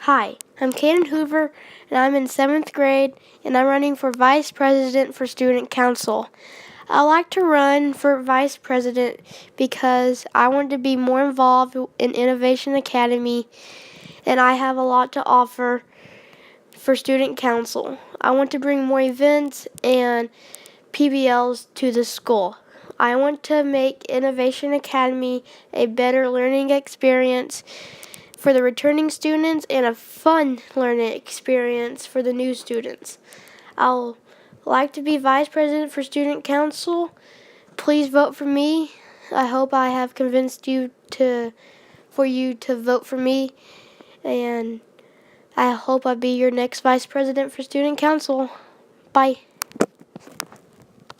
Hi, I'm Caden Hoover, and I'm in 7th grade, and I'm running for Vice President for Student Council. I like to run for Vice President because I want to be more involved in Innovation Academy, and I have a lot to offer for Student Council. I want to bring more events and PBLs to the school. I want to make Innovation Academy a better learning experience for the returning students and a fun learning experience for the new students. I'll like to be Vice President for Student Council. Please vote for me. I hope I have convinced you for you to vote for me, and I hope I'll be your next Vice President for Student Council. Bye.